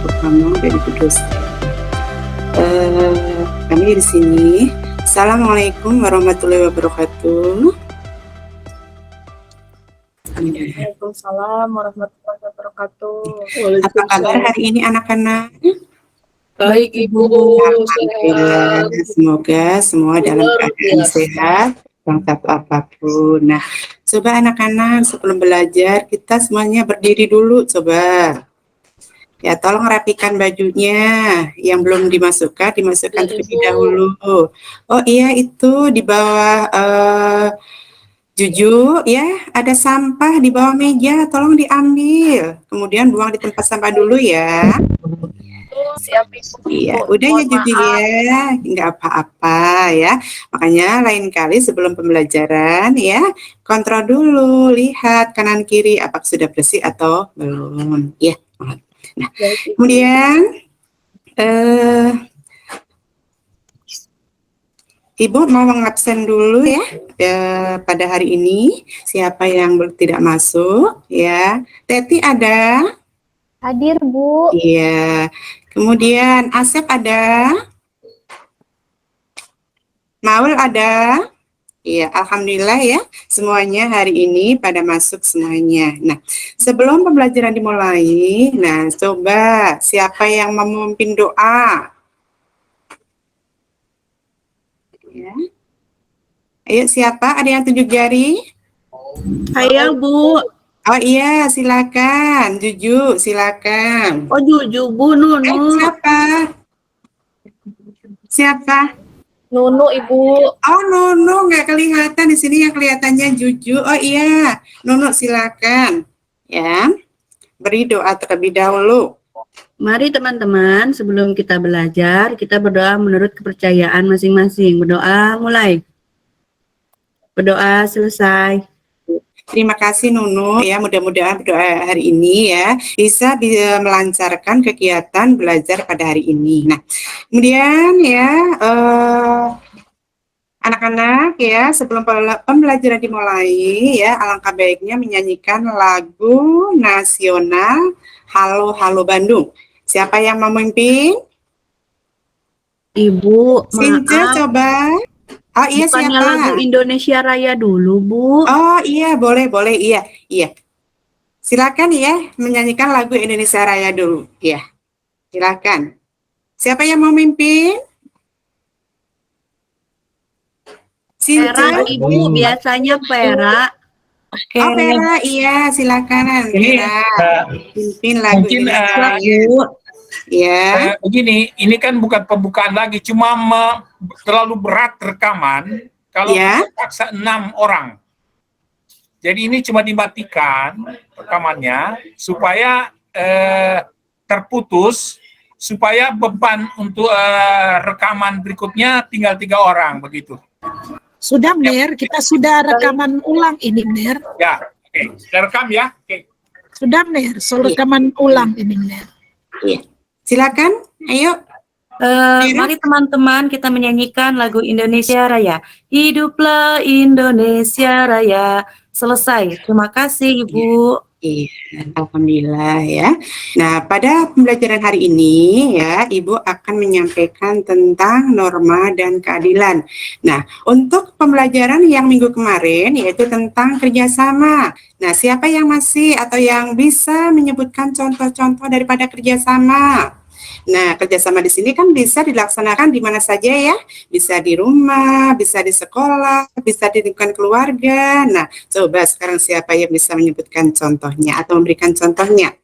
utama dari dosen. Kami di sini. Assalamualaikum warahmatullahi wabarakatuh. Waalaikumsalam warahmatullahi wabarakatuh. Apa kabar hari ini anak-anak? Baik Ibu, Alhamdulillah. Semoga semua dalam keadaan sehat, tanpa apapun. Nah, coba anak-anak sebelum belajar kita semuanya berdiri dulu, coba. Ya, tolong rapikan bajunya. Yang belum dimasukkan terlebih dahulu. Oh iya, itu di bawah Juju ya, ada sampah di bawah meja, tolong diambil. Kemudian buang di tempat sampah dulu ya. siap Ibu. Iya, udah ya Juju ya, nggak apa-apa ya. Makanya lain kali sebelum pembelajaran ya, kontrol dulu, lihat kanan kiri apakah sudah bersih atau belum. Ya. Nah, kemudian Ibu mau mengabsen dulu ya, pada hari ini. Siapa yang tidak masuk ya? Teti ada? Hadir, Bu. Iya. Kemudian Asep ada? Maul ada? Iya, alhamdulillah ya. Semuanya hari ini pada masuk semuanya. Nah, sebelum pembelajaran dimulai, nah coba siapa yang memimpin doa? Ya. Ayo siapa? Ada yang tunjuk jari? Saya Bu. Oh iya, silakan. Juju, silakan. Oh Juju Bu, Nunu. Siapa? Siapa? Nunu Ibu. Oh Nunu, nggak kelihatan di sini, yang kelihatannya Juju. Oh iya, Nunu silakan. Ya, beri doa terlebih dahulu. Mari teman-teman, sebelum kita belajar, kita berdoa menurut kepercayaan masing-masing. Berdoa mulai. Berdoa selesai. Terima kasih Nunu ya, mudah-mudahan berdoa hari ini ya bisa melancarkan kegiatan belajar pada hari ini. Nah, kemudian ya anak-anak ya, sebelum pembelajaran dimulai ya, alangkah baiknya menyanyikan lagu nasional Halo Halo Bandung. Siapa yang memimpin? Ibu, Since maaf. coba. Oh iya, Bukannya siapa? lagu Indonesia Raya dulu, Bu. Oh iya, boleh, iya. Silakan ya, menyanyikan lagu Indonesia Raya dulu. Ya, silakan. Siapa yang mau memimpin? Pera, Ibu, biasanya Pera. Oke. Oh, Pera, iya, silakan. Ini pimpin lagu mungkin ya. Begini, ini kan bukan pembukaan lagi, cuma terlalu berat rekaman kalau kita paksa 6 orang. Jadi ini cuma dimatikan rekamannya supaya terputus, supaya beban untuk rekaman berikutnya tinggal 3 orang begitu. Sudah, Mner, kita sudah rekaman ulang ini, Mner. Ya, oke. Sudah rekam ya? Oke. Sudah, Mner, rekaman ulang ini, Mner. Iya. Silakan, ayo. Mari teman-teman kita menyanyikan lagu Indonesia Raya. Hiduplah Indonesia Raya. Selesai. Terima kasih Ibu. Iya, alhamdulillah ya. Nah, pada pembelajaran hari ini ya, Ibu akan menyampaikan tentang norma dan keadilan. Nah, untuk pembelajaran yang minggu kemarin yaitu tentang kerjasama. Nah, siapa yang masih atau yang bisa menyebutkan contoh-contoh daripada kerjasama? Nah, kerjasama di sini kan bisa dilaksanakan di mana saja ya, bisa di rumah, bisa di sekolah, bisa di lingkungan keluarga. Nah, coba sekarang siapa yang bisa menyebutkan contohnya atau memberikan contohnya?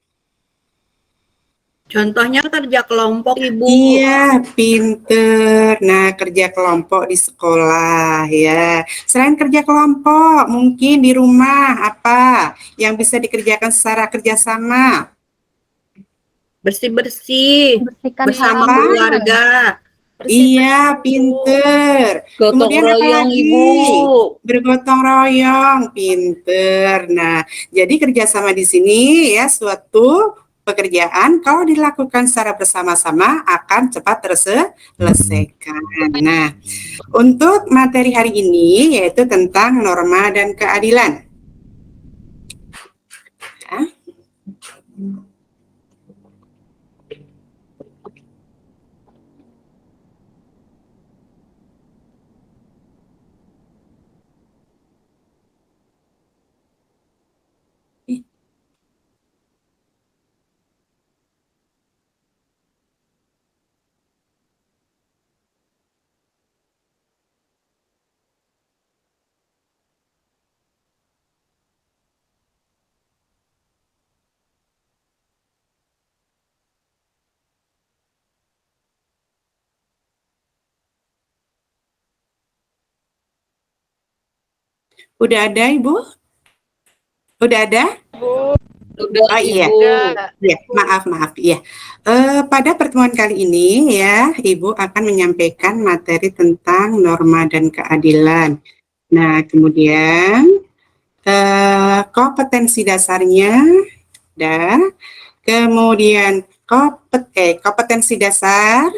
Contohnya kerja kelompok, Ibu. Iya, pinter. Nah, kerja kelompok di sekolah ya. Selain kerja kelompok, mungkin di rumah apa yang bisa dikerjakan secara kerjasama? Bersih-bersih bersama keluarga. Iya, pinter. Gotong Kemudian royong, Ibu. Bergotong royong, pinter. Nah, jadi kerjasama di sini ya suatu pekerjaan kalau dilakukan secara bersama-sama akan cepat terselesaikan. Nah, untuk materi hari ini yaitu tentang norma dan keadilan. Ya. Udah ada, Ibu? Udah ada? Udah, Oh iya. Ibu. Ya, maaf ya. Pada pertemuan kali ini ya, Ibu akan menyampaikan materi tentang norma dan keadilan. Nah, kemudian kompetensi dasarnya, dan kemudian kompetensi dasar,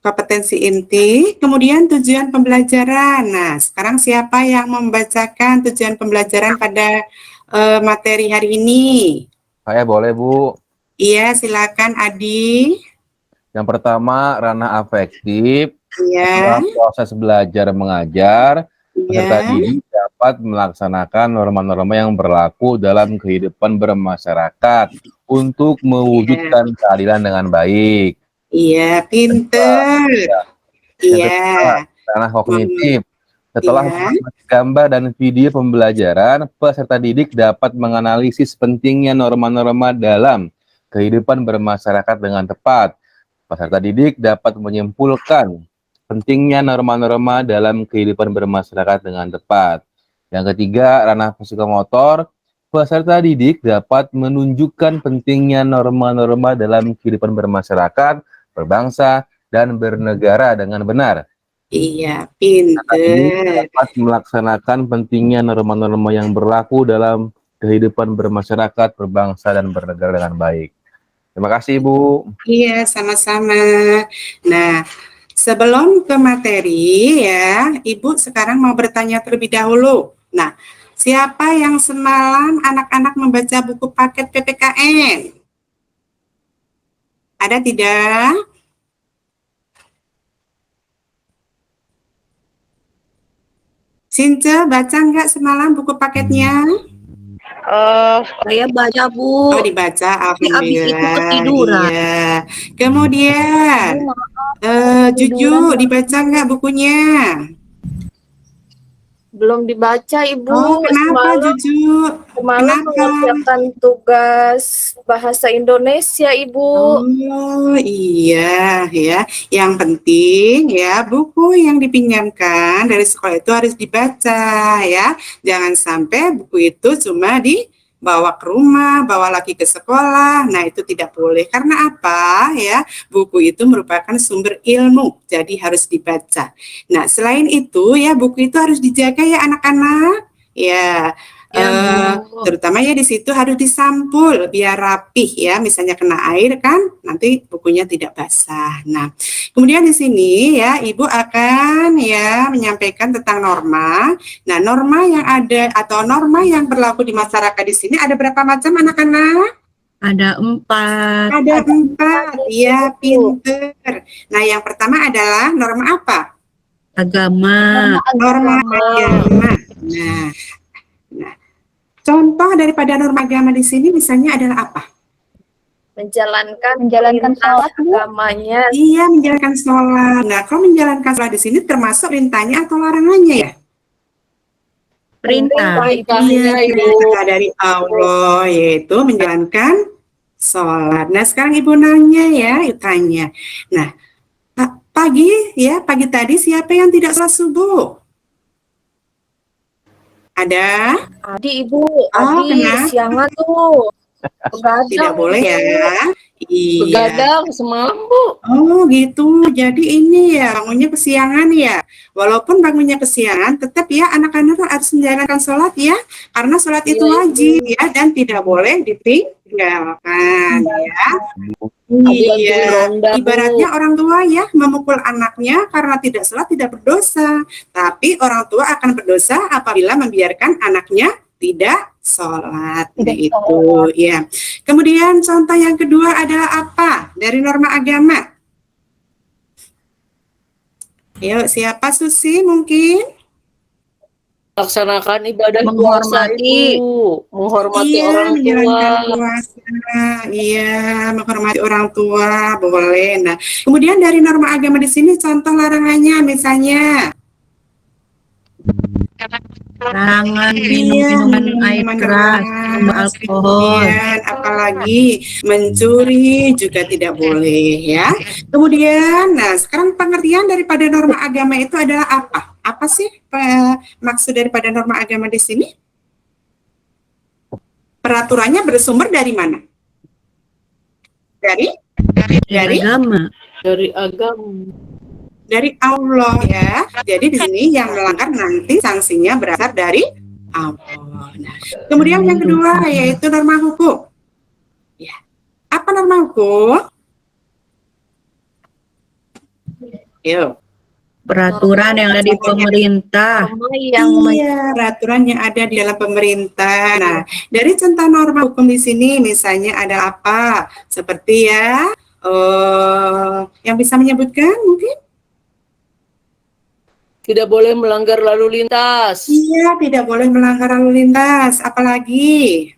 kompetensi inti, kemudian tujuan pembelajaran. Nah, sekarang siapa yang membacakan tujuan pembelajaran pada materi hari ini? Saya boleh, Bu. Iya, silakan Adi. Yang pertama, ranah afektif. Iya, Dalam proses belajar mengajar, peserta iya, didik dapat melaksanakan norma-norma yang berlaku dalam kehidupan bermasyarakat untuk mewujudkan keadilan dengan baik. iya, pinter. Yang Iya, kedua, ranah kognitif. Setelah Iya. mengamati gambar dan video pembelajaran, peserta didik dapat menganalisis pentingnya norma-norma dalam kehidupan bermasyarakat dengan tepat. Peserta didik dapat menyimpulkan pentingnya norma-norma dalam kehidupan bermasyarakat dengan tepat. Yang ketiga, ranah psikomotor. Peserta didik dapat menunjukkan pentingnya norma-norma dalam kehidupan bermasyarakat, berbangsa, dan bernegara dengan benar. iya, Didik pinter. dapat melaksanakan pentingnya norma-norma yang berlaku dalam kehidupan bermasyarakat, berbangsa, dan bernegara dengan baik. Terima kasih, Bu. Iya, sama-sama. Nah, sebelum ke materi ya, Ibu sekarang mau bertanya terlebih dahulu. Nah, siapa yang semalam anak-anak membaca buku paket PPKN? Ada tidak? Since, baca nggak semalam buku paketnya? Saya baca, Bu. Oh, dibaca, Tapi abis itu alhamdulillah. ketiduran. Iya. Kemudian, Juju, dibaca nggak bukunya? Belum dibaca, Ibu. Oh, kenapa Juju? Semalam Kenapa? mengerjakan tugas bahasa Indonesia, Ibu. Oh, iya ya. Yang penting ya, buku yang dipinjamkan dari sekolah itu harus dibaca ya. Jangan sampai buku itu cuma dibawa ke rumah, bawa lagi ke sekolah. Nah, itu tidak boleh. Karena apa ya? Buku itu merupakan sumber ilmu, jadi harus dibaca. Nah, selain itu ya, buku itu harus dijaga ya anak-anak. Ya, Bu. terutama ya di situ harus disampul biar rapih ya, misalnya kena air kan nanti bukunya tidak basah. Nah, kemudian di sini ya Ibu akan ya menyampaikan tentang norma. Nah, norma yang ada atau norma yang berlaku di masyarakat di sini ada berapa macam anak-anak? Ada 4. Ada 4, ya pinter. Nah, yang pertama adalah norma apa? Agama. Norma agama. Nah, contoh daripada norma agama di sini misalnya adalah apa? Menjalankan Menjalankan perintah sholat, Bu. agamanya. Iya, menjalankan sholat. Nah, kalau menjalankan sholat di sini termasuk perintahnya atau larangannya ya? Perintah. Perintahnya, Ibu. Perintah dari Allah, yaitu menjalankan sholat. Nah, sekarang Ibu nanya ya, tanya. Nah, pagi tadi siapa yang tidak sholat subuh? Ada? Adi, Ibu. Oh, Adi, kenapa? siangan tuh. Begadang. Tidak boleh ya? Iya. Begadang semalam, Bu. Oh gitu, jadi ini ya bangunnya kesiangan ya. Walaupun bangunnya kesiangan, tetap ya anak-anak harus menjalankan sholat ya, karena sholat itu Iya, wajib ya dan tidak boleh ditinggalkan ya. Iya, ronda, Bu. ibaratnya orang tua ya memukul anaknya karena tidak sholat tidak berdosa, tapi orang tua akan berdosa apabila membiarkan anaknya tidak sholat. Nah, Tidak itu ya. Kemudian contoh yang kedua adalah apa dari norma agama? Yuk, siapa Susi mungkin? Laksanakan ibadah Menghormati. puasa, Ibu. Menghormati Iya, orang tua. menjalankan puasa. Iya, menghormati orang tua boleh. Nah, kemudian dari norma agama di sini contoh larangannya misalnya. Larangan Iya, minum air minuman keras, minum keras, alkohol. kemudian apalagi mencuri juga tidak boleh ya. Kemudian, nah sekarang pengertian daripada norma agama itu adalah apa? Apa sih maksud daripada norma agama di sini? Peraturannya bersumber dari mana? Dari agama. Dari agama. dari Allah ya. Jadi di sini yang melanggar nanti sanksinya berasal dari Allah. Nah, kemudian yang kedua yaitu norma hukum. Ya. Apa norma hukum? Yuk. Peraturan yang ada di pemerintah. Iya, peraturan yang ada di dalam pemerintah. Nah, dari contoh norma hukum di sini misalnya ada apa? Seperti ya, yang bisa menyebutkan mungkin? Tidak boleh melanggar lalu lintas. Iya, tidak boleh melanggar lalu lintas. Apalagi?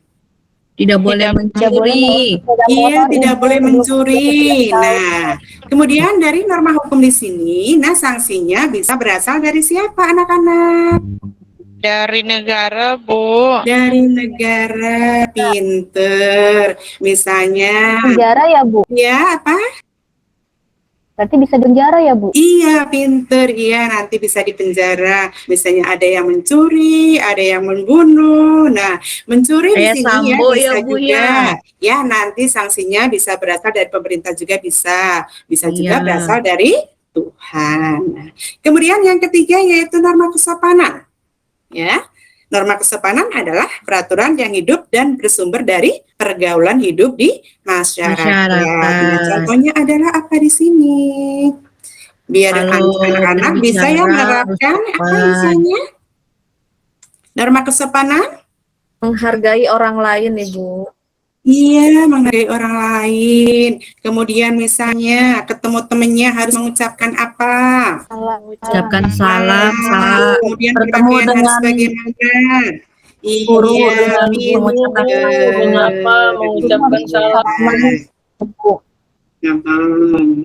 Tidak boleh mencuri. Iya, tidak boleh mencuri. Nah, kemudian dari norma hukum di sini, nah sanksinya bisa berasal dari siapa anak-anak? Dari negara, Bu. Dari negara. Pinter. Misalnya, Penjara ya, Bu? ya apa? Berarti bisa penjara ya, Bu? Iya, pinter. Iya, nanti bisa dipenjara. Misalnya ada yang mencuri, ada yang membunuh. Nah, mencuri di Kayak sini ya Sambo bisa ya, Bu, juga. ya. Ya, nanti sanksinya bisa berasal dari pemerintah juga bisa. Bisa juga Iya. berasal dari Tuhan. Nah, kemudian yang ketiga yaitu norma kesopanan. Ya. Norma kesopanan adalah peraturan yang hidup dan bersumber dari pergaulan hidup di masyarakat. Nah, contohnya adalah apa di sini? Biar Kalau anak-anak bisa ya berbicara menerapkan harus apa sopan. misalnya? Norma kesopanan? Menghargai orang lain, Ibu. Iya, menghargai orang lain. Kemudian misalnya ketemu temennya harus mengucapkan apa? Ucapkan salam, Nah, kemudian bertemu berpakaian harus dengan bagaimana? guru Iya, dengan pinter. mengapa mengucapkan salam.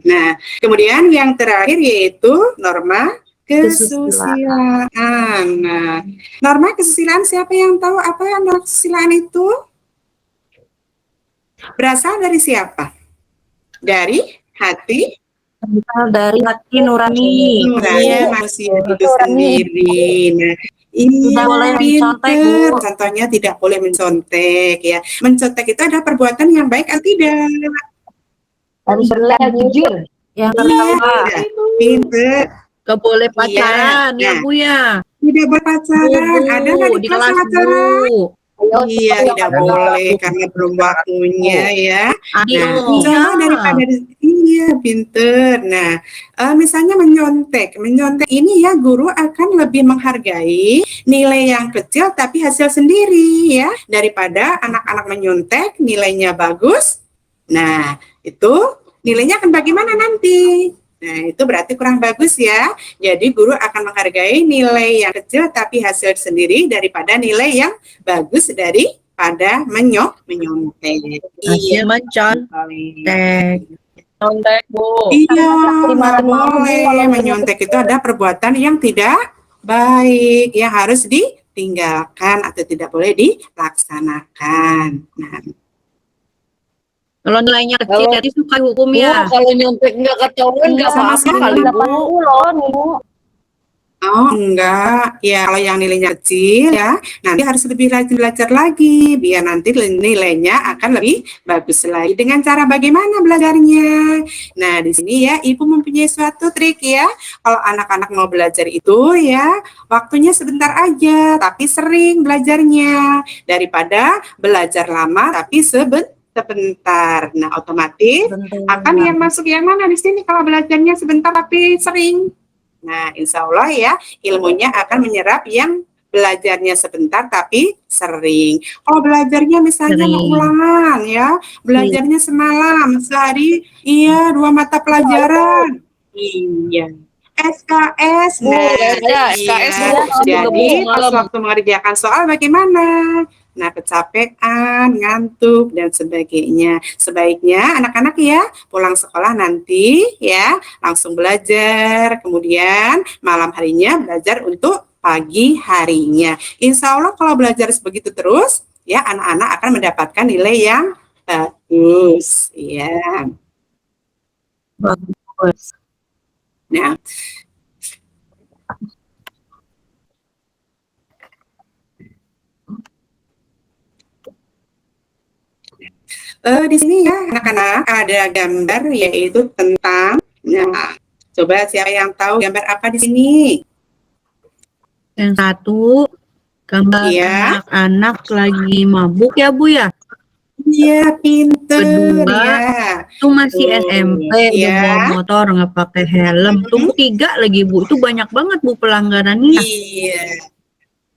Nah, kemudian yang terakhir yaitu norma kesusilaan. Nah, norma kesusilaan siapa yang tahu apa yang norma kesusilaan itu? Berasal dari siapa? Dari hati Dari hati nurani. nurani manusia itu sendiri. Nah, ini Tidak boleh mencontek, pinter. Bu. Contohnya tidak boleh mencontek ya. Mencontek itu ada perbuatan yang baik atau tidak? Harus berkata jujur. Yang pertama. Pinter. Gak boleh pacaran Iya. ya, Bu, ya. Tidak berpacaran. Ada nggak di kelas pacaran? Bu. Iya, tidak boleh karena belum waktunya ya. Adik, Nah, iya. contoh daripada iya pinter. Nah, misalnya menyontek ini ya guru akan lebih menghargai nilai yang kecil tapi hasil sendiri ya daripada anak-anak menyontek nilainya bagus. Nah, itu nilainya akan bagaimana nanti? Nah, itu berarti kurang bagus ya. Jadi guru akan menghargai nilai yang kecil tapi hasil sendiri daripada nilai yang bagus daripada menyontek. Hasil mencontek. Contek, Bu. Iya, nggak boleh. Menyontek itu ada perbuatan yang tidak baik, yang harus ditinggalkan atau tidak boleh dilaksanakan. Nah, Kalau nilainya kecil, Kalau- jadi suka hukum Bu, ya. kalau nyontek nggak ketahuan nggak Sama apa-apa kali, Bu. oh enggak, ya kalau yang nilainya kecil ya, nanti harus lebih rajin belajar lagi, biar nanti nilainya akan lebih bagus lagi. Dengan cara bagaimana belajarnya? Nah, di sini ya, Ibu mempunyai suatu trik ya. Kalau anak-anak mau belajar itu ya, waktunya sebentar aja, tapi sering belajarnya. Daripada belajar lama, tapi sebentar. Nah, otomatis akan yang masuk yang mana di sini kalau belajarnya sebentar tapi sering? Nah, insya Allah ya, ilmunya akan menyerap yang belajarnya sebentar tapi sering. Kalau belajarnya misalnya mau Sering. ulangan ya, belajarnya semalam, sehari, iya 2 mata pelajaran. Iya. SKS. Bu, Nah, ada SKS, iya. Bu. Jadi Bu, pas malam. waktu mengerjakan soal bagaimana? Nah, kecapean, ngantuk, dan sebagainya. Sebaiknya anak-anak ya pulang sekolah nanti ya langsung belajar. Kemudian malam harinya belajar untuk pagi harinya. Insya Allah kalau belajar begitu terus, ya anak-anak akan mendapatkan nilai yang bagus. Ya. Bagus. Nah, Di sini ya anak-anak ada gambar yaitu tentang, nah coba siapa yang tahu gambar apa di sini? Yang satu gambar Iya. anak-anak lagi mabuk ya Bu ya. Iya, pinter Kedua, ya. Itu masih Tuh, SMP udah ya. bawa motor nggak pakai helm. Tuh tiga lagi Bu, itu banyak banget Bu pelanggarannya. Iya.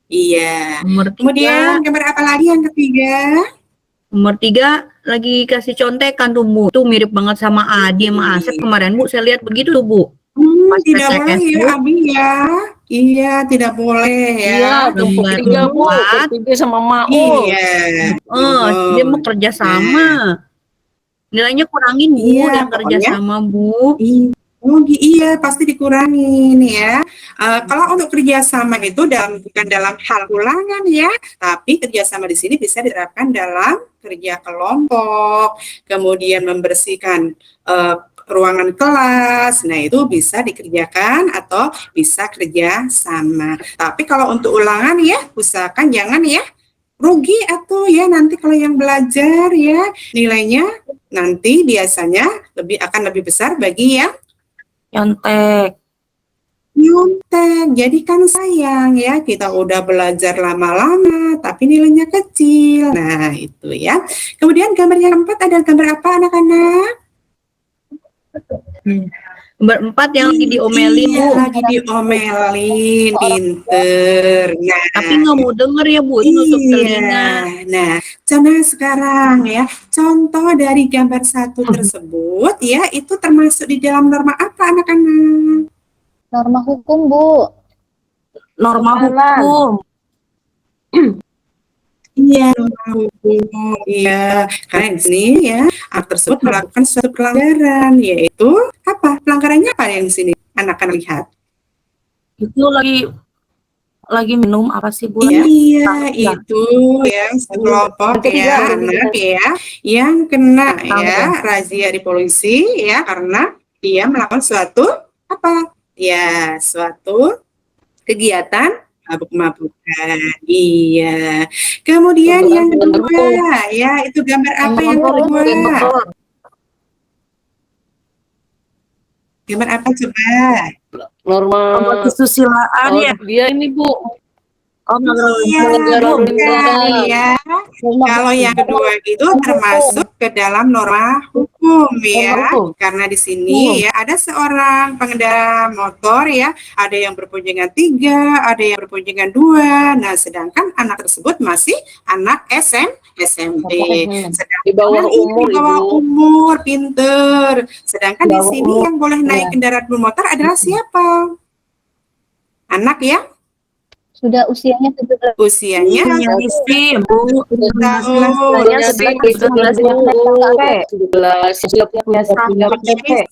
Iya. Nomor Kemudian tiga, gambar apa lagi yang ketiga? nomor tiga lagi kasih contekan tuh Bu. Tuh mirip banget sama Adi sama Asep kemarin Bu. Saya lihat begitu tuh Bu. Pas Tidak boleh PTS, ya, Bu. Abi ya. Iya, tidak boleh ya. Iya, tumpuk Gambar tiga Bu, empat. bertiga sama Maul. Iya. Dia mau kerja sama. Nilainya kurangin Bu, Iya, yang kerja pokoknya. sama Bu. Iya, pasti dikurangin ya. Kalau untuk kerjasama itu bukan dalam hal ulangan ya, tapi kerjasama di sini bisa diterapkan dalam kerja kelompok, kemudian membersihkan ruangan kelas. Nah, itu bisa dikerjakan atau bisa kerja sama. Tapi kalau untuk ulangan ya, usahakan jangan ya rugi atau ya nanti kalau yang belajar ya nilainya nanti biasanya akan lebih besar bagi yang Nyontek. nyontek. Jadi kan sayang ya, kita udah belajar lama-lama tapi nilainya kecil. Nah, itu ya. Kemudian gambar yang keempat ada gambar apa anak-anak? Nomor 4 yang lagi diomelin Iya, Bu. lagi diomelin, pinter. Nah, Tapi nggak mau denger ya Bu, itu nutup telinga. Nah, coba sekarang ya, contoh dari gambar satu tersebut ya, itu termasuk di dalam norma apa anak-anak? Norma hukum, Bu. Norma hukum. Iya, norma hukum. Iya, karena di sini ya, anak tersebut melakukan suatu pelanggaran, yaitu apa? Pelanggarannya apa yang di sini? Anak-anak lihat. Itu lagi minum apa sih Bu? Iya, itu yang sekelompok ya anak ya yang kena ya razia di polisi ya karena dia melakukan suatu apa? Ya, suatu kegiatan mabuk-mabukan. Iya. Kemudian yang kedua ya itu gambar apa yang kedua? Gambar apa coba? Norma kesusilaan ya. Dia ini Bu. Iya, bukan ya. Kalau yang kedua itu termasuk ke dalam norma hukum ya. Karena di sini ya ada seorang pengendara motor ya, ada yang berpunjengan 3, ada yang berpunjengan 2. Nah, sedangkan anak tersebut masih anak SMP. Sedangkan Di bawah umur, di bawah Ibu. umur, pinter. Sedangkan di sini yang boleh naik kendaraan bermotor adalah siapa? Anak ya? Sudah usianya 17 Usianya SIM, Bu. tahun.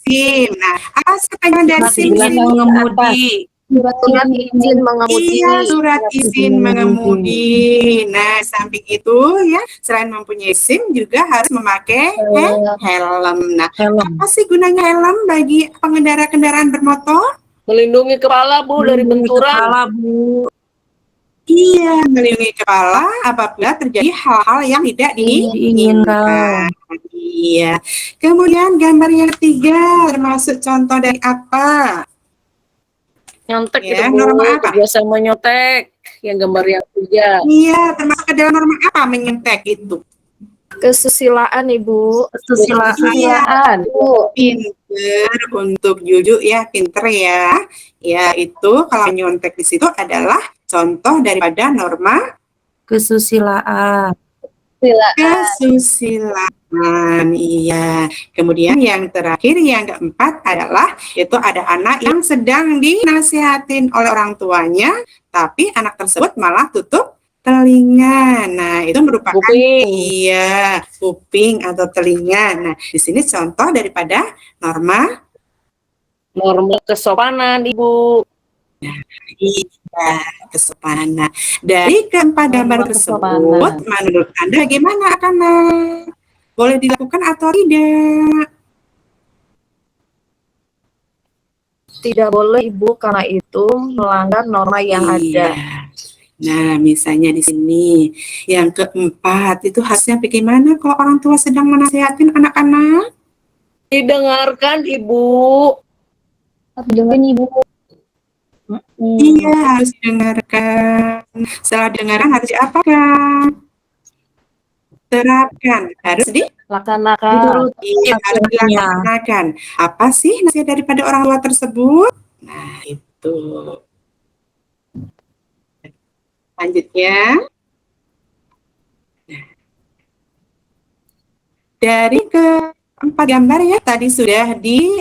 SIM. Nah, apa sepanjang dari SIM ini? Mengemudi. surat izin mengemudi. Iya, surat izin mengemudi. Nah, samping itu ya, selain mempunyai SIM juga harus memakai helm. Nah, apa sih gunanya helm bagi pengendara kendaraan bermotor? Melindungi kepala Bu dari benturan. Iya, melindungi kepala apabila terjadi hal-hal yang tidak diinginkan. Iya. Kemudian gambar yang ketiga termasuk contoh dari apa? Nyontek Ya, itu Bu. norma apa? Biasa menyontek. Yang gambar yang 3. Iya, termasuk ke dalam norma apa menyentek itu? Kesusilaan Ibu. Kesusilaan. Pinter untuk jujur ya, pinter ya. Ya, itu kalau nyontek di situ adalah contoh daripada norma Kesusilaan. kesusilaan. Iya. Kemudian yang terakhir, yang keempat adalah itu ada anak yang sedang dinasihatin oleh orang tuanya, tapi anak tersebut malah tutup telinga. Nah, itu merupakan Kuping. iya, kuping atau telinga. Nah, di sini contoh daripada norma kesopanan Ibu. iya, kesopanan. Nah, dari keempat gambar tersebut, menurut Anda bagaimana anak? Boleh dilakukan atau tidak? Tidak boleh Ibu karena itu melanggar norma yang ada. Nah, misalnya di sini. Yang keempat, itu harusnya bagaimana kalau orang tua sedang menasihatin anak-anak? Didengarkan, Ibu. Harus dengerin Ibu. Iya, harus didengarkan. Setelah dengarkan harus diapakan? Terapkan. Harus Laksanakan. iya, harus dilaksanakan. Apa sih nasihat daripada orang tua tersebut? Nah, itu. Selanjutnya, dari keempat gambar ya tadi sudah di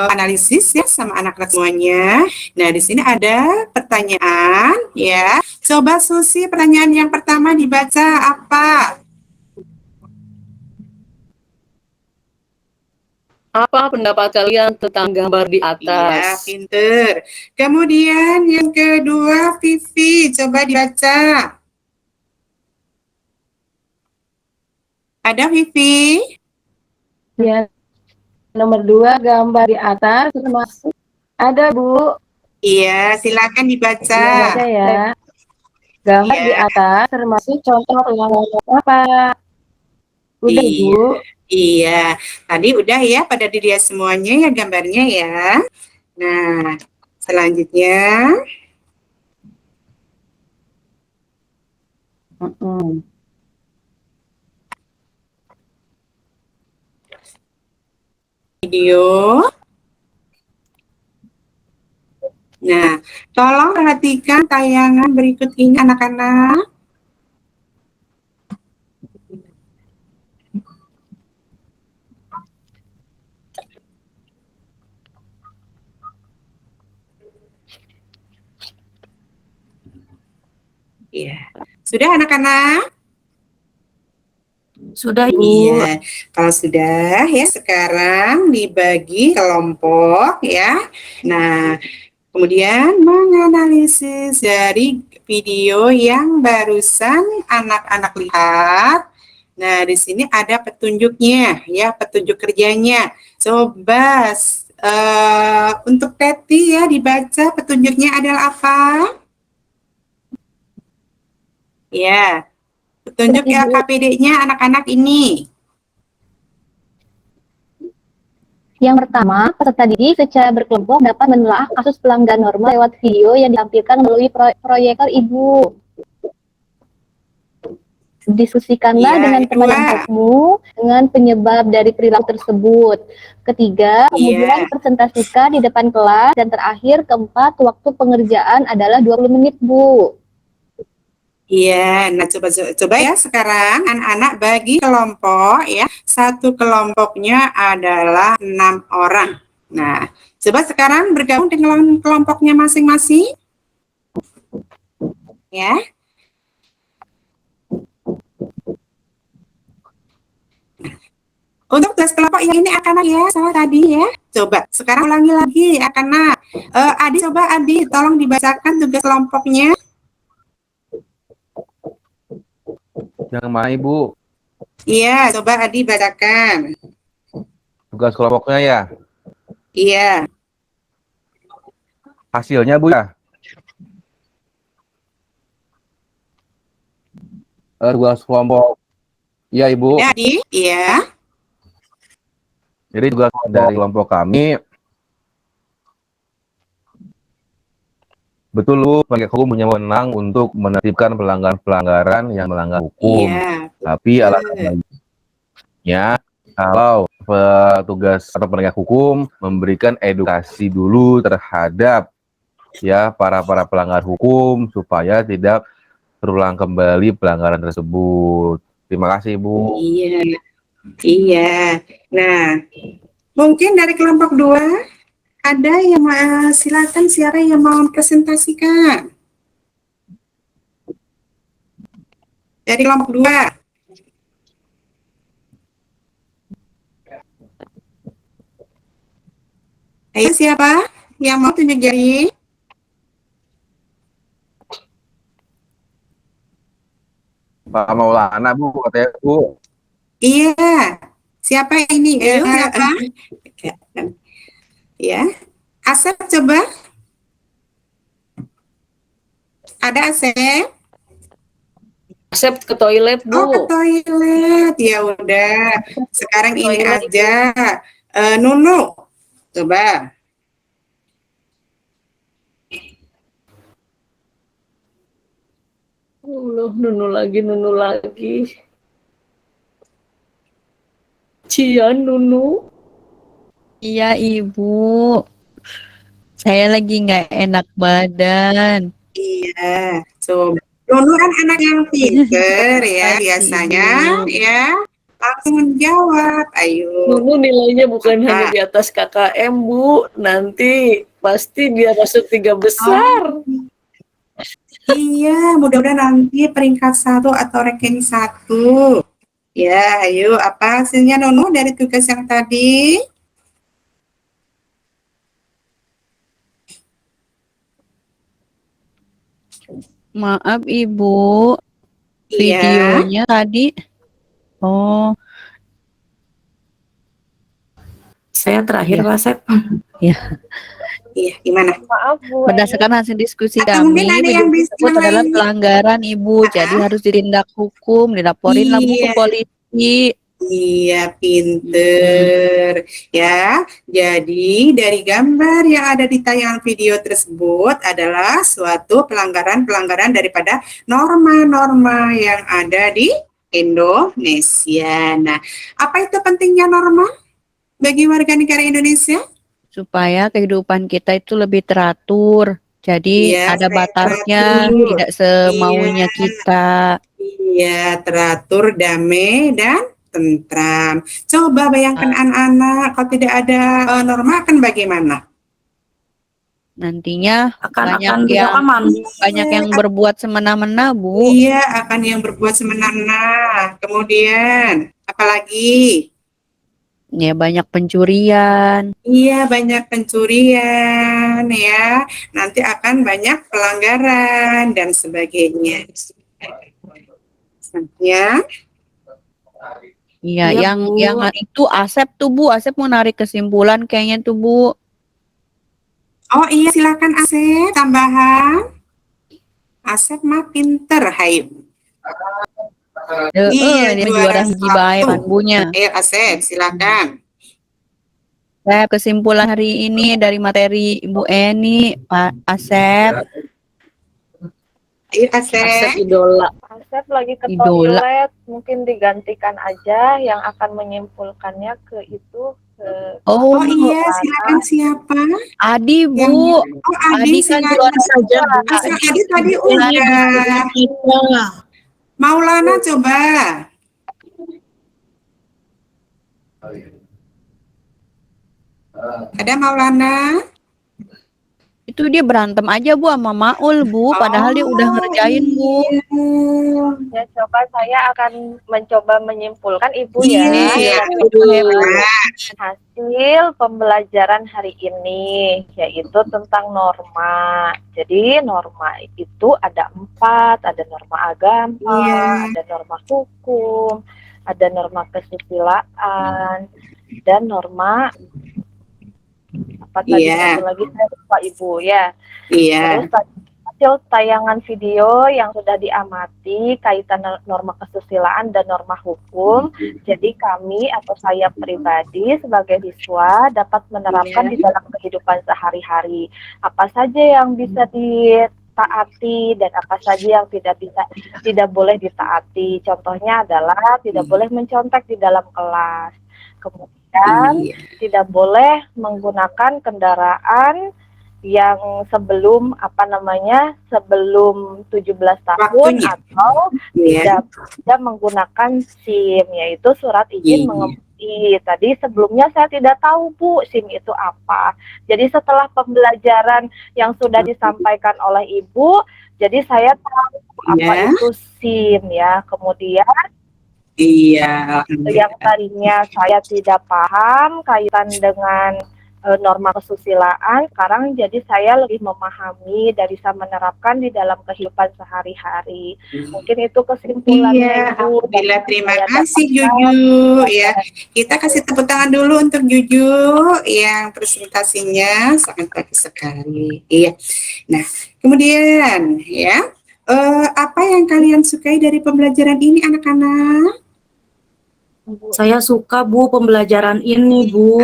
analisis ya sama anak-anak semuanya. Nah, di sini ada pertanyaan ya. Coba Susi, pertanyaan yang pertama dibaca apa? Apa pendapat kalian tentang gambar di Iya, atas? pinter. Kemudian yang kedua, Vivi, coba dibaca. Ada Vivi? Ya. Nomor 2, gambar di atas termasuk ada, Bu. Iya, silakan dibaca. Iya, baca ya. Gambar Iya. di atas termasuk contoh pelanggaran apa? Udah, Iya. Bu. Iya, tadi udah ya pada dilihat semuanya ya gambarnya ya. Nah, selanjutnya video. Nah, tolong perhatikan tayangan berikut ini anak-anak. Iya. Sudah anak-anak? Sudah, Ibu. Iya. Kalau sudah ya sekarang dibagi kelompok ya. Nah, kemudian menganalisis dari video yang barusan anak-anak lihat. Nah, di sini ada petunjuknya ya, petunjuk kerjanya. Coba untuk Teti ya dibaca petunjuknya adalah apa? Ya, petunjuk LKPD-nya anak-anak ini. Yang pertama, peserta didik secara berkelompok dapat menelaah kasus pelanggaran norma lewat video yang ditampilkan melalui proyektor Ibu. Diskusikanlah Iya, dengan teman kelompokmu dengan penyebab dari perilaku tersebut. Ketiga, kemudian presentasikan di depan kelas. Dan terakhir, keempat, waktu pengerjaan adalah 20 menit, Bu. Iya, nah coba ya sekarang anak-anak bagi kelompok ya. Satu kelompoknya adalah 6 orang. Nah, coba sekarang bergabung dengan kelompoknya masing-masing. Ya. Untuk tugas kelompok yang ini anak-anak ya, sama tadi ya. Coba sekarang ulangi lagi anak-anak. Adi, coba Adi, tolong dibacakan tugas kelompoknya. Yang mana Ibu? Iya, coba Adi bacakan. Tugas kelompoknya ya? Iya. Hasilnya Bu ya? Tugas kelompok. Iya Ibu. Ya, Adi? Iya. Jadi tugas dari kelompok kami, betul Bu, penegak hukum punya wewenang untuk menertibkan pelanggaran-pelanggaran yang melanggar hukum. Iya. Tapi alasannya kalau petugas atau penegak hukum memberikan edukasi dulu terhadap ya para pelanggar hukum supaya tidak terulang kembali pelanggaran tersebut. Terima kasih Bu. Iya. Iya. Nah, mungkin dari kelompok 2 ada yang silakan siapa yang mau presentasikan. Dari kelompok 2. Ayo siapa yang mau tunjuk jari? Pak Maulana Bu, katanya Bu. Iya. Siapa ini? Siapa? Ya. Asep coba. Ada Asep? Asep ke toilet, Bu. Oh, ke toilet. Ya udah. Sekarang ini Toilet, aja. Nunu, coba. Nunu lagi. Cian, Nunu. Iya, Ibu. Saya lagi nggak enak badan. Iya, coba. Nunu kan anak yang pinter ya, biasanya ya. Langsung menjawab, ayo. Nunu nilainya bukan Apa? hanya di atas KKM, Bu. Nanti pasti dia masuk 3 besar. Iya, mudah-mudahan nanti peringkat 1 atau ranking 1. Ya, ayo, apa hasilnya Nunu dari tugas yang tadi? Maaf, Ibu. Iya. Videonya tadi. Oh, Saya terakhir, Iya. Pak Sep. ya. Iya, gimana? Maaf Bu. Berdasarkan hasil diskusi Atau mungkin kami, ada video yang bisa tersebut adalah lain. pelanggaran, Ibu. Jadi harus ditindak hukum, dilaporin lah Bu ke Iya. polisi. Iya, pinter. Ya, jadi dari gambar yang ada di tayangan video tersebut adalah suatu pelanggaran-pelanggaran daripada norma-norma yang ada di Indonesia. Nah, apa itu pentingnya norma bagi warga negara Indonesia? Supaya kehidupan kita itu lebih teratur. Jadi Iya, ada batasnya, teratur. tidak semaunya Iya. kita. Iya, teratur, damai, dan tentram. Coba bayangkan anak-anak, kalau tidak ada norma akan bagaimana? Nantinya Akan banyak tidak yang aman. banyak yang berbuat semena-mena, Bu. Iya, akan yang berbuat semena-mena. Kemudian, apalagi? Ya banyak pencurian. Iya, banyak pencurian, ya. Nanti akan banyak pelanggaran dan sebagainya. Ya. Iya, Iya, yang Bu. yang itu Asep tuh Bu, Asep mau narik kesimpulan kayaknya tuh Bu. Oh iya, silakan Asep, tambahan. Asep mah pinter, hai. Iya, Dia juara hiji bae kan Bunya. Ayo Asep, silakan. Saya kesimpulan hari ini dari materi Ibu Eni, Pak Asep. Ayo Asep Asep. idola. Asep lagi ke Idola. toilet, mungkin digantikan aja yang akan menyimpulkannya ke itu ke Oh, Oh iya, silakan siapa? Adi Bu. Oh Adi, Adi kan silakan. juara saja Bu. Asal Adi tadi udah. Maulana coba. Ada Maulana? Itu dia berantem aja Bu sama Maul Bu, padahal dia udah ngerjain Bu. ya coba saya akan mencoba menyimpulkan Ibu Iya. ya hasil pembelajaran hari ini yaitu tentang norma. Jadi norma itu ada 4, ada norma agama, Iya. ada norma hukum, ada norma kesusilaan, dan norma apa tadi Iya. satu lagi saya lupa Ibu ya. Iya. Terus hasil tayangan video yang sudah diamati kaitan norma kesusilaan dan norma hukum. Jadi kami atau saya pribadi sebagai siswa dapat menerapkan di dalam kehidupan sehari-hari. Apa saja yang bisa ditaati dan apa saja yang tidak boleh ditaati. Contohnya adalah tidak boleh mencontek di dalam kelas. Kemudian tidak boleh menggunakan kendaraan yang sebelum sebelum 17 tahun Waktunya. atau Iya. tidak menggunakan SIM, yaitu surat izin Iya. mengemudi. Tadi sebelumnya saya tidak tahu Bu SIM itu apa. Jadi setelah pembelajaran yang sudah disampaikan oleh Ibu, jadi saya tahu apa Iya. itu SIM ya. Kemudian Iya. yang tadinya saya tidak paham kaitan dengan norma kesusilaan, sekarang jadi saya lebih memahami dan bisa menerapkan di dalam kehidupan sehari-hari. Mungkin itu kesimpulannya. Iya, Ibu. alhamdulillah, terima Saya kasih dapatkan. Juju ya. Kita kasih tepuk tangan dulu untuk Juju yang presentasinya sangat bagus sekali. Iya. Nah, kemudian ya, apa yang kalian sukai dari pembelajaran ini anak-anak? Saya suka Bu pembelajaran ini Bu.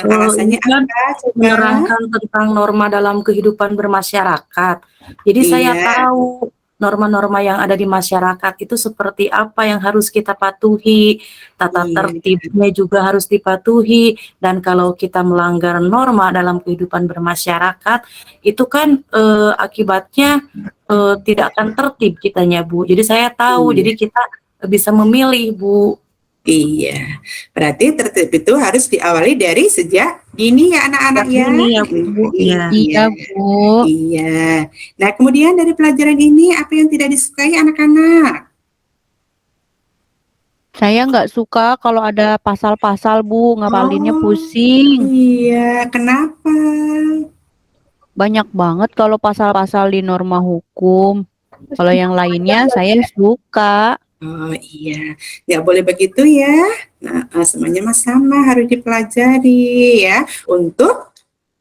Alasannya Ini kan apa? Coba. menerangkan tentang norma dalam kehidupan bermasyarakat. Jadi saya Iya. tahu norma-norma yang ada di masyarakat itu seperti apa yang harus kita patuhi, tata Iya. tertibnya juga harus dipatuhi, dan kalau kita melanggar norma dalam kehidupan bermasyarakat, itu kan akibatnya tidak akan tertib kitanya Bu. Jadi saya tahu, Iya. jadi kita bisa memilih Bu. Iya, berarti tertib itu harus diawali dari sejak dini ya anak-anak ya. Dini ya, Bu. Iya. Iya, Bu. Iya. Nah, kemudian dari pelajaran ini apa yang tidak disukai anak-anak? Saya nggak suka kalau ada pasal-pasal, Bu, ngapalinnya Oh. pusing. Iya, kenapa? Banyak banget kalau pasal-pasal di norma hukum. Kalau yang lainnya saya suka. Oh iya, nggak boleh begitu ya. Nah, semuanya mas sama harus dipelajari ya. Untuk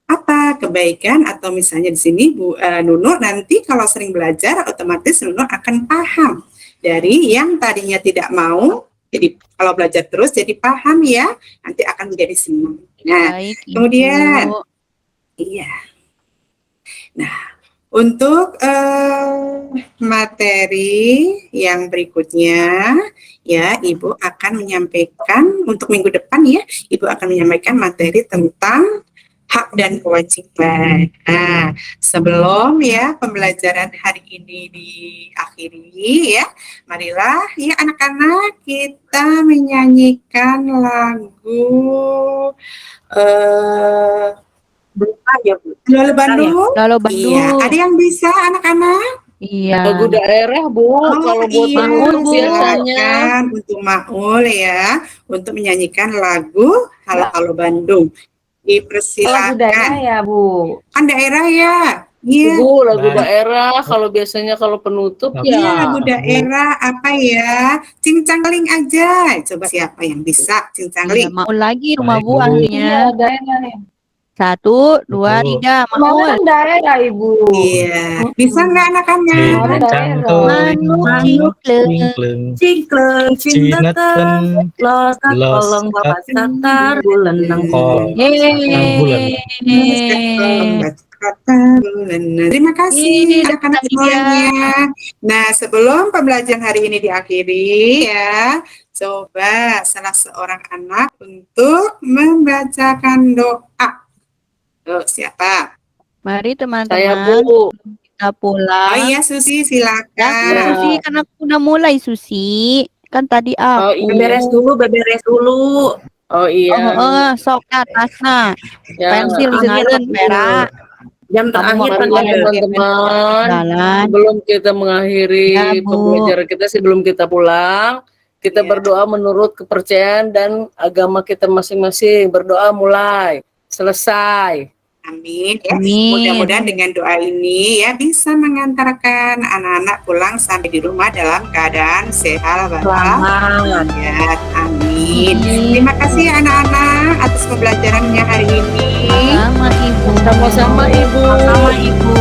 apa? Kebaikan atau misalnya di sini Bu Nunu nanti kalau sering belajar otomatis Nunu akan paham dari yang tadinya tidak mau. Jadi kalau belajar terus jadi paham ya, nanti akan menjadi senang. Nah, Baik, Ibu. kemudian iya. Nah, untuk materi yang berikutnya, ya, Ibu akan menyampaikan untuk minggu depan ya, Ibu akan menyampaikan materi tentang hak dan kewajiban. Nah, sebelum ya pembelajaran hari ini diakhiri ya, marilah ya anak-anak kita menyanyikan lagu Ya, Bu. Lolo Bandung. Lalu Bandung. Iya, ada yang bisa anak-anak? Iya. Lagu daerah Bu, kalau buat iya, Maul biasanya. silakan untuk Maul ya, untuk menyanyikan lagu Halo Halo Bandung. Lagu daerah Dipersilakan. ya Bu. Kan daerah ya? Iya. Bu, lagu daerah kalau biasanya kalau penutup Iya, ya. lagu daerah apa ya? Cincangling aja. Coba siapa yang bisa Iya, cincangling? Maul lagi rumah Baik, Bu Bu. ahlinya. Iya, daerah ya. 1, 2, Betul. 3, Kemarin Maul. kan daerah Ibu. Iya. Bisa nggak anak-anak? Cincang Manu teling cingkleng. cingkleng Cingkleng, cinta cineten losak los kolong bapak satar bulan nang kol bulan. Terima kasih Iya, anak-anak iya. semuanya. Nah, sebelum pembelajaran hari ini diakhiri ya, coba salah seorang anak untuk membacakan doa. Tuh, siapa? Mari Saya teman-teman Bu. kita Oh pulang. iya, Susi, Ya, silakan. Susi, kan aku udah mulai Susi. Kan tadi Oh aku. iya. beberes dulu. Oh iya. Sok ke atasnya. Ya. Pensil ingatkan perak. Jam terakhir kan Marilah ada. teman-teman, Jalan. sebelum kita mengakhiri Ya, Bu. pembelajaran kita, sebelum kita pulang, kita Ya. berdoa menurut kepercayaan dan agama kita masing-masing. Berdoa mulai, selesai. Amin. Ya. Amin. Mudah-mudahan dengan doa ini ya bisa mengantarkan anak-anak pulang sampai di rumah dalam keadaan sehat Selamat. walafiat. Amin. Amin. Terima kasih anak-anak atas pembelajarannya hari ini. Sama Ibu. Sama-sama Ibu. Sama Ibu.